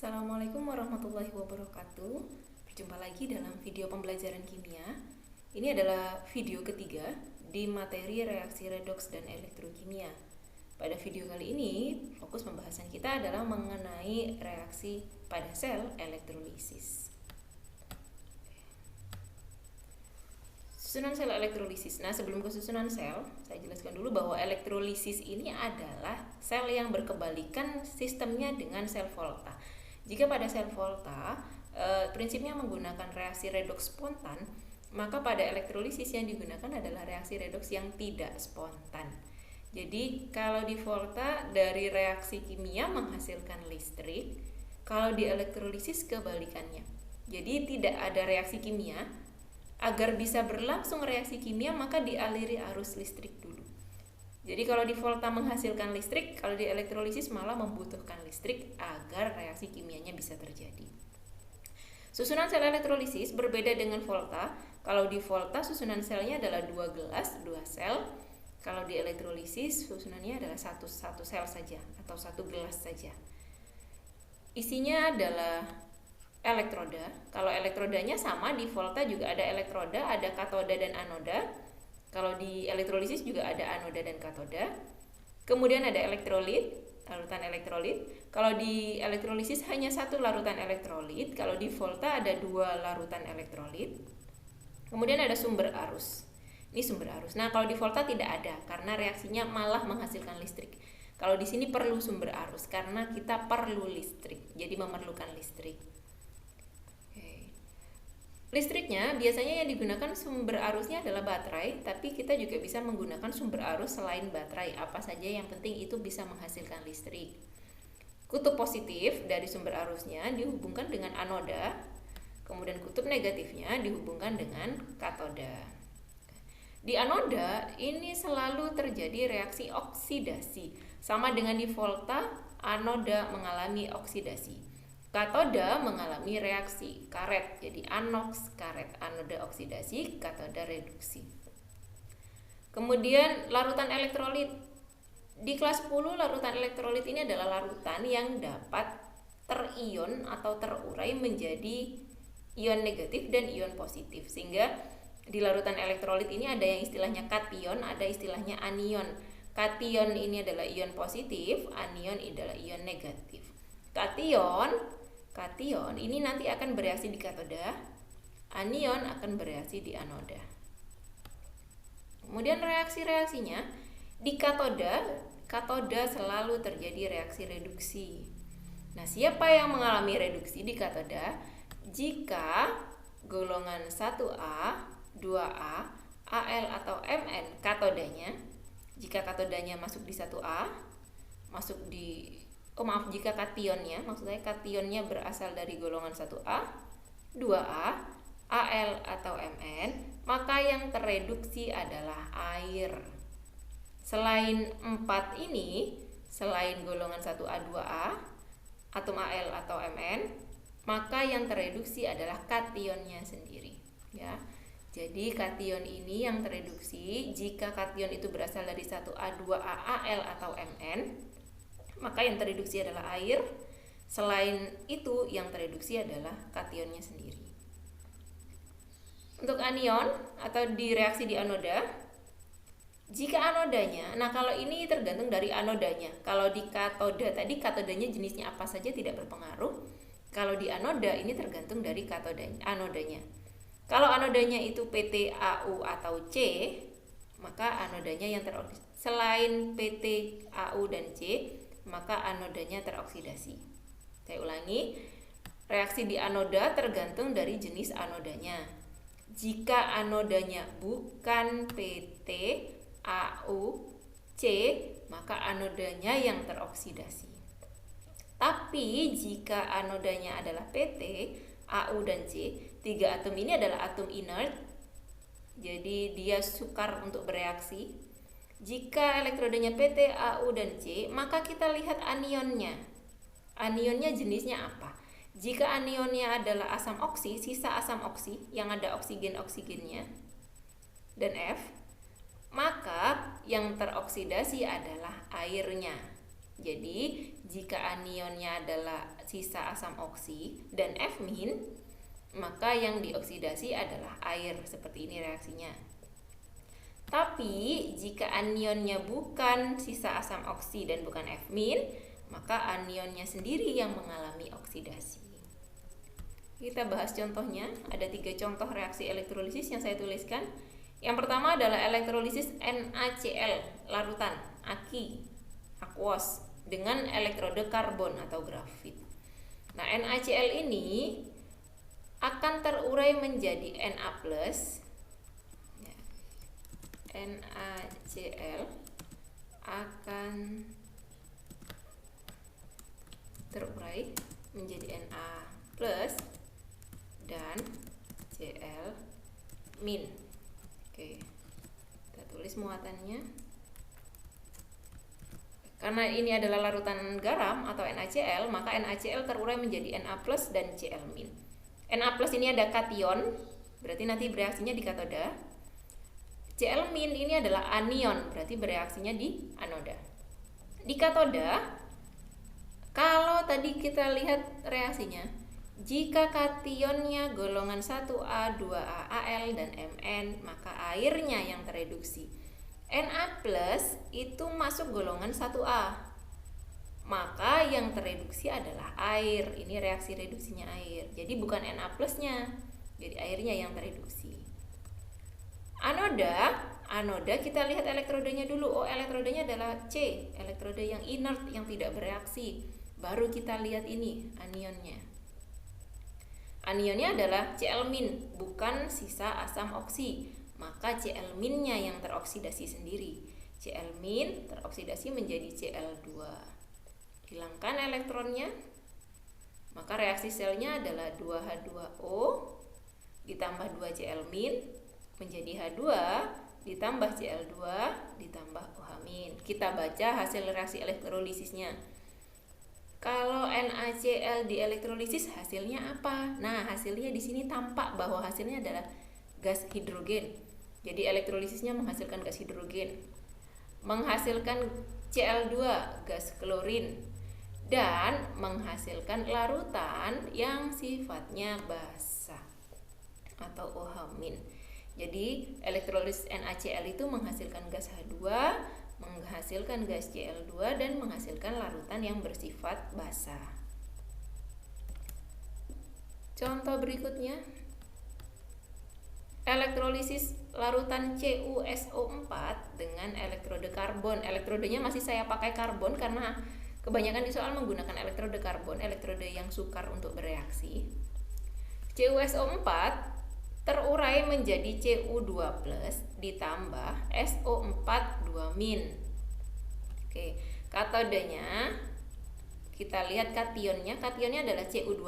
Assalamualaikum warahmatullahi wabarakatuh. Berjumpa lagi dalam video pembelajaran kimia. Ini adalah video ketiga di materi reaksi redoks dan elektrokimia. Pada video kali ini, fokus pembahasan kita adalah mengenai reaksi pada sel elektrolisis. Susunan sel elektrolisis. Nah, sebelum ke susunan sel, saya jelaskan dulu bahwa elektrolisis ini adalah sel yang berkebalikan sistemnya dengan sel Volta. Jika pada sel Volta prinsipnya menggunakan reaksi redoks spontan, maka pada elektrolisis yang digunakan adalah reaksi redoks yang tidak spontan. Jadi kalau di Volta dari reaksi kimia menghasilkan listrik, kalau di elektrolisis kebalikannya. Jadi tidak ada reaksi kimia, agar bisa berlangsung reaksi kimia maka dialiri arus listrik dulu. Jadi kalau di Volta menghasilkan listrik, kalau di elektrolisis malah membutuhkan listrik agar reaksi kimianya bisa terjadi. Susunan sel elektrolisis berbeda dengan Volta. Kalau di Volta susunan selnya adalah 2 gelas, 2 sel. Kalau di elektrolisis susunannya adalah satu sel saja atau 1 gelas saja. Isinya adalah elektroda. Kalau elektrodanya sama, di Volta juga ada elektroda, ada katoda dan anoda. Kalau di elektrolisis juga ada anoda dan katoda. Kemudian ada elektrolit, larutan elektrolit. Kalau di elektrolisis hanya 1 larutan elektrolit. Kalau di Volta ada 2 larutan elektrolit. Kemudian ada sumber arus. Ini sumber arus. Nah, kalau di Volta tidak ada karena reaksinya malah menghasilkan listrik. Kalau di sini perlu sumber arus karena kita perlu listrik. Jadi memerlukan listrik. Listriknya biasanya yang digunakan sumber arusnya adalah baterai, tapi kita juga bisa menggunakan sumber arus selain baterai. Apa saja yang penting itu bisa menghasilkan listrik. Kutub positif dari sumber arusnya dihubungkan dengan anoda, kemudian kutub negatifnya dihubungkan dengan katoda. Di anoda ini selalu terjadi reaksi oksidasi. Sama dengan di Volta, anoda mengalami oksidasi. Katoda mengalami reaksi karet, jadi anoks karet, anoda oksidasi, katoda reduksi. Kemudian larutan elektrolit. Di kelas 10 larutan elektrolit ini adalah larutan yang dapat terion atau terurai menjadi ion negatif dan ion positif. Sehingga di larutan elektrolit ini ada yang istilahnya kation, ada istilahnya anion. Kation ini adalah ion positif, anion adalah ion negatif. Kation ini nanti akan bereaksi di katoda, anion akan bereaksi di anoda. Kemudian reaksi-reaksinya di katoda selalu terjadi reaksi reduksi. Nah, siapa yang mengalami reduksi di katoda? Jika golongan 1A, 2A, Al atau Mn katodanya, jika katodanya masuk di 1A, jika kationnya, maksud saya kationnya berasal dari golongan 1A, 2A, Al atau Mn, maka yang tereduksi adalah air. Selain 4 ini, selain golongan 1A, 2A, atom Al atau Mn, maka yang tereduksi adalah kationnya sendiri, ya. Jadi kation ini yang tereduksi jika kation itu berasal dari 1A, 2A, Al atau Mn, maka yang tereduksi adalah air. Selain itu yang tereduksi adalah kationnya sendiri. Untuk anion atau di reaksi di anoda, jika anodanya, nah kalau ini tergantung dari anodanya. Kalau di katoda tadi katodanya jenisnya apa saja tidak berpengaruh. Kalau di anoda ini tergantung dari anodanya. Kalau anodanya itu PT, AU atau C, maka anodanya yang teroksidasi. Selain PT, AU dan C, maka anodanya teroksidasi. Saya ulangi, reaksi di anoda tergantung dari jenis anodanya. Jika anodanya bukan PT, AU, C, maka anodanya yang teroksidasi. Tapi jika anodanya adalah PT, AU dan C, 3 atom ini adalah atom inert, jadi dia sukar untuk bereaksi. Jika elektrodanya PT, AU, dan C, maka kita lihat anionnya. Anionnya jenisnya apa? Jika anionnya adalah asam oksi, sisa asam oksi yang ada oksigen-oksigennya dan F, maka yang teroksidasi adalah airnya. Jadi jika anionnya adalah sisa asam oksi dan F-, maka yang dioksidasi adalah air. Seperti ini reaksinya. Tapi jika anionnya bukan sisa asam oksi dan bukan F-, maka anionnya sendiri yang mengalami oksidasi. Kita bahas contohnya. Ada 3 contoh reaksi elektrolisis yang saya tuliskan. Yang pertama adalah elektrolisis NaCl larutan aqueous dengan elektrode karbon atau grafit. Nah, NaCl ini akan terurai menjadi Na+. NaCl akan terurai menjadi Na+ dan Cl-. Oke, kita tulis muatannya. Karena ini adalah larutan garam atau NaCl, maka NaCl terurai menjadi Na+ dan Cl-. Na+ ini ada kation, berarti nanti bereaksinya di katoda. Cl- ini adalah anion, berarti bereaksinya di anoda. Di katoda, kalau tadi kita lihat reaksinya, jika kationnya golongan 1A, 2A, Al, dan Mn, maka airnya yang tereduksi. Na+ itu masuk golongan 1A, maka yang tereduksi adalah air. Ini reaksi reduksinya air. Jadi bukan Na+-nya, jadi airnya yang tereduksi. Anoda kita lihat elektrodenya dulu. Oh, elektrodenya adalah C, elektroda yang inert, yang tidak bereaksi. Baru kita lihat ini anionnya. Anionnya adalah Cl-, bukan sisa asam oksi. Maka Cl-nya yang teroksidasi sendiri. Cl- teroksidasi menjadi Cl2. Hilangkan elektronnya. Maka reaksi selnya adalah 2H2O ditambah 2Cl- menjadi H2 ditambah Cl2 ditambah OH-. Kita baca hasil reaksi elektrolisisnya. Kalau NaCl di elektrolisis hasilnya apa? Nah, hasilnya di sini tampak bahwa hasilnya adalah gas hidrogen. Jadi elektrolisisnya menghasilkan gas hidrogen, menghasilkan Cl2 gas klorin, dan menghasilkan larutan yang sifatnya basah atau OH-. Jadi elektrolisis NaCl itu menghasilkan gas H2, menghasilkan gas Cl2, dan menghasilkan larutan yang bersifat basah. Contoh berikutnya, elektrolisis larutan CuSO4 dengan elektrode karbon. Elektrodenya masih saya pakai karbon karena kebanyakan di soal menggunakan elektrode karbon, elektrode yang sukar untuk bereaksi. CuSO4 terurai menjadi Cu2+ ditambah SO4 2-. Oke, katodenya kita lihat kationnya. Kationnya adalah Cu2+.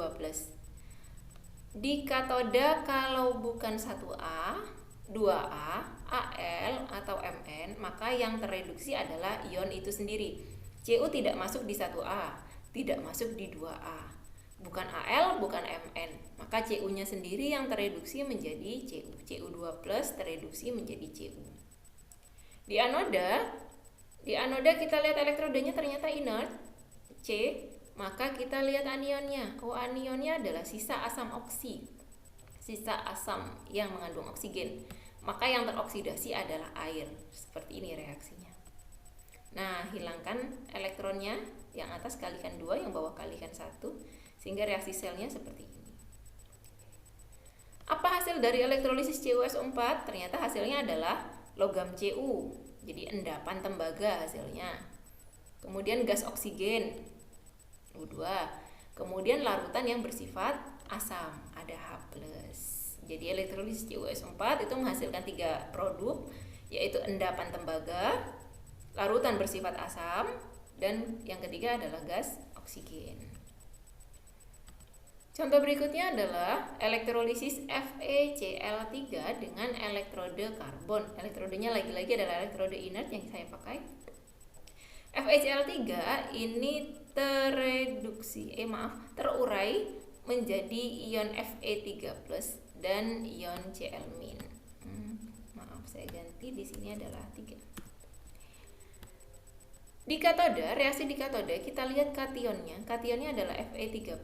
Di katoda kalau bukan 1A, 2A, Al, atau Mn, maka yang tereduksi adalah ion itu sendiri. Cu tidak masuk di 1A, tidak masuk di 2A. Bukan Al, bukan Mn. Maka Cu-nya sendiri yang tereduksi menjadi Cu. Cu2+ tereduksi menjadi Cu. Di anoda kita lihat elektrodenya ternyata inert, C, maka kita lihat anionnya. Oh, anionnya adalah sisa asam oksi, sisa asam yang mengandung oksigen. Maka yang teroksidasi adalah air. Seperti ini reaksinya. Nah, hilangkan elektronnya, yang atas kalikan 2, yang bawah kalikan 1, sehingga reaksi selnya seperti ini. Apa hasil dari elektrolisis CuSO4? Ternyata hasilnya adalah logam Cu, jadi endapan tembaga hasilnya. Kemudian gas oksigen U2. Kemudian larutan yang bersifat asam, ada H+. Jadi elektrolisis CuSO4 itu menghasilkan 3 produk, yaitu endapan tembaga, larutan bersifat asam, dan yang ketiga adalah gas oksigen. Contoh berikutnya adalah elektrolisis FeCl3 dengan elektrode karbon. Elektrodenya lagi-lagi adalah elektrode inert yang saya pakai. FeCl3 ini terurai menjadi ion Fe3+ dan ion Cl-. Maaf, saya ganti, di sini adalah 3. Di katode, reaksi di katode kita lihat kationnya. Kationnya adalah Fe3+.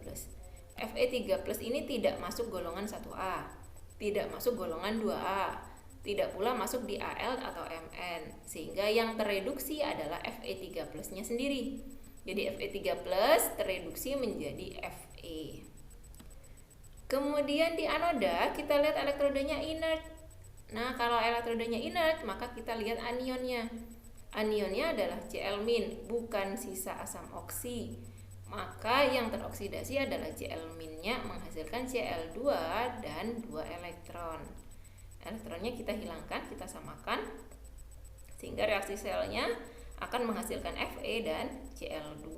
Fe3+ ini tidak masuk golongan 1A, tidak masuk golongan 2A, tidak pula masuk di Al atau Mn, sehingga yang tereduksi adalah Fe3+-nya sendiri. Jadi Fe3+ tereduksi menjadi Fe. Kemudian di anoda kita lihat elektrodanya inert. Nah, kalau elektrodanya inert, maka kita lihat anionnya. Anionnya adalah Cl-, bukan sisa asam oksi. Maka yang teroksidasi adalah Cl-nya menghasilkan Cl2 dan 2 elektron. Elektronnya kita hilangkan, kita samakan, sehingga reaksi selnya akan menghasilkan Fe dan Cl2.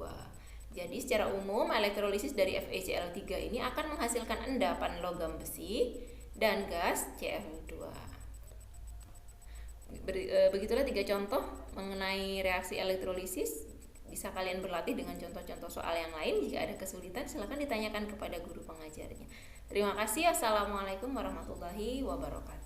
Jadi secara umum elektrolisis dari FeCl3 ini akan menghasilkan endapan logam besi dan gas Cl2. Begitulah 3 contoh mengenai reaksi elektrolisis. Bisa kalian berlatih dengan contoh-contoh soal yang lain. Jika ada kesulitan silakan ditanyakan kepada guru pengajarnya. Terima kasih. Assalamualaikum warahmatullahi wabarakatuh.